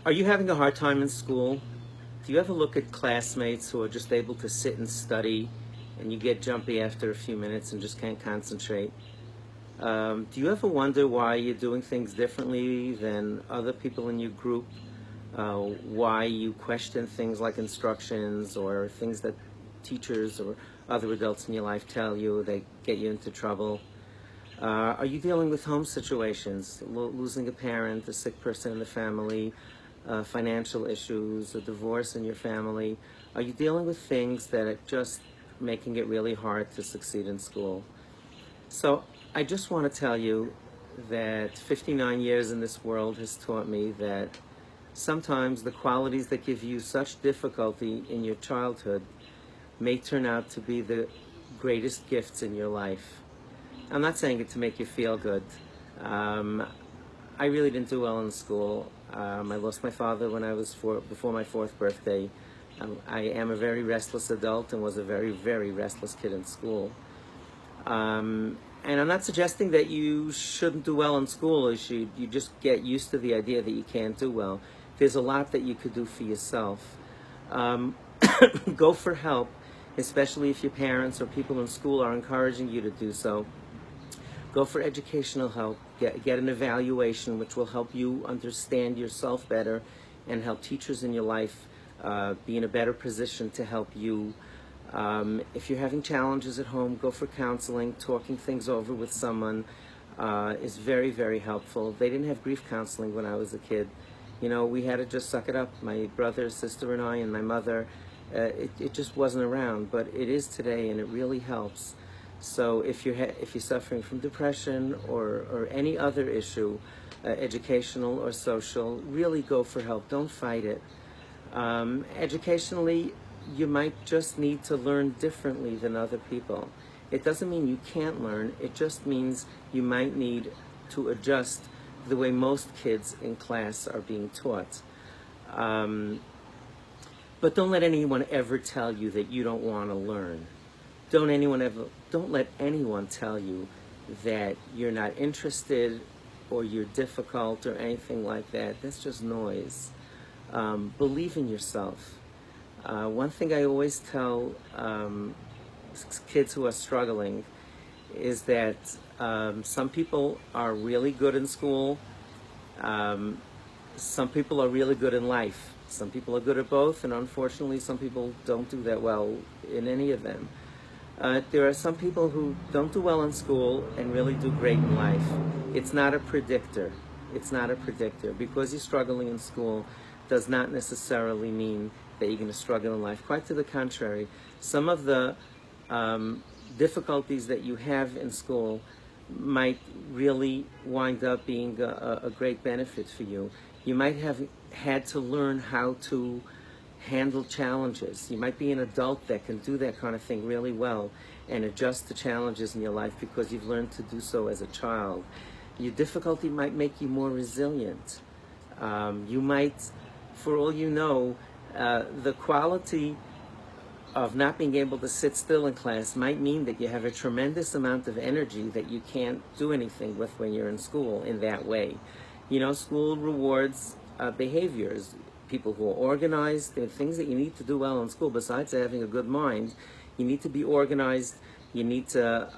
Are you having a hard time in school? Do you ever look at classmates who are just able to sit and study and you get jumpy after a few minutes and just can't concentrate? Do you ever wonder why you're doing things differently than other people in your group? Why you question things like instructions or things that teachers or other adults in your life tell you, they get you into trouble? Are you dealing with home situations, losing a parent, a sick person in the family, financial issues, a divorce in your family? Are you dealing with things that are just making it really hard to succeed in school? So I just want to tell you that 59 years in this world has taught me that sometimes the qualities that give you such difficulty in your childhood may turn out to be the greatest gifts in your life. I'm not saying it to make you feel good. I really didn't do well in school. I lost my father when I was before my 4th birthday. I am a very restless adult and was a very, very restless kid in school. And I'm not suggesting that you shouldn't do well in school, or you just get used to the idea that you can't do well. There's a lot that you could do for yourself. Go for help, especially if your parents or people in school are encouraging you to do so. Go for educational help. Get an evaluation which will help you understand yourself better and help teachers in your life be in a better position to help you. If you're having challenges at home, go for counseling. Talking things over with someone is very, very helpful. They didn't have grief counseling when I was a kid. You know, we had to just suck it up. My brother, sister, and I, and my mother, it just wasn't around, but it is today, and it really helps. So if you're suffering from depression or any other issue, educational or social, really go for help. Don't fight it. Educationally, you might just need to learn differently than other people. It doesn't mean you can't learn. It just means you might need to adjust the way most kids in class are being taught. But don't let anyone ever tell you that you don't want to learn. Don't let anyone tell you that you're not interested or you're difficult or anything like that. That's just noise. Believe in yourself. One thing I always tell kids who are struggling is that some people are really good in school. Some people are really good in life. Some people are good at both, and unfortunately some people don't do that well in any of them. There are some people who don't do well in school and really do great in life. It's not a predictor. It's not a predictor. Because you're struggling in school does not necessarily mean that you're going to struggle in life. Quite to the contrary. Some of the difficulties that you have in school might really wind up being a great benefit for you. You might have had to learn how to handle challenges. You might be an adult that can do that kind of thing really well and adjust to challenges in your life because you've learned to do so as a child. Your difficulty might make you more resilient. You might, for all you know, the quality of not being able to sit still in class might mean that you have a tremendous amount of energy that you can't do anything with when you're in school in that way. You know, school rewards behaviors. People who are organized, there are things that you need to do well in school besides having a good mind. You need to be organized. You need to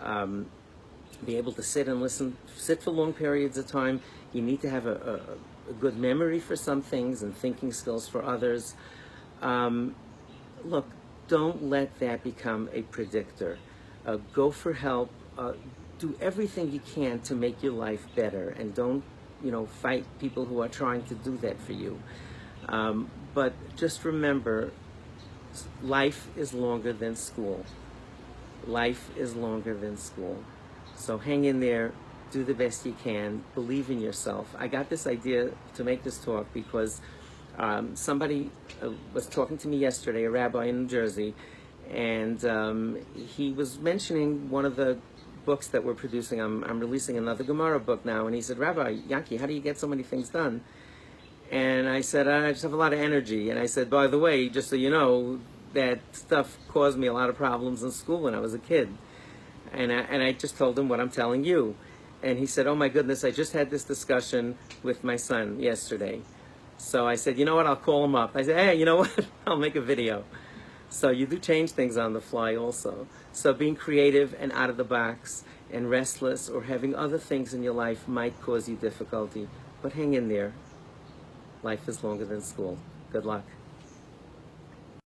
be able to sit and listen, sit for long periods of time. You need to have a good memory for some things and thinking skills for others. Look, don't let that become a predictor. Go for help. Do everything you can to make your life better, and don't, fight people who are trying to do that for you. But just remember, life is longer than school. Life is longer than school. So hang in there, do the best you can, believe in yourself. I got this idea to make this talk because somebody was talking to me yesterday, a rabbi in New Jersey, and he was mentioning one of the books that we're producing. I'm releasing another Gemara book now, and he said, Rabbi Yankee, how do you get so many things done? And I said, I just have a lot of energy. And I said, by the way, just so you know, that stuff caused me a lot of problems in school when I was a kid. And I just told him what I'm telling you. And he said, oh my goodness, I just had this discussion with my son yesterday. So I said, you know what, I'll call him up. I said, hey, you know what, I'll make a video. So you do change things on the fly also. So being creative and out of the box and restless or having other things in your life might cause you difficulty, but hang in there. Life is longer than school. Good luck.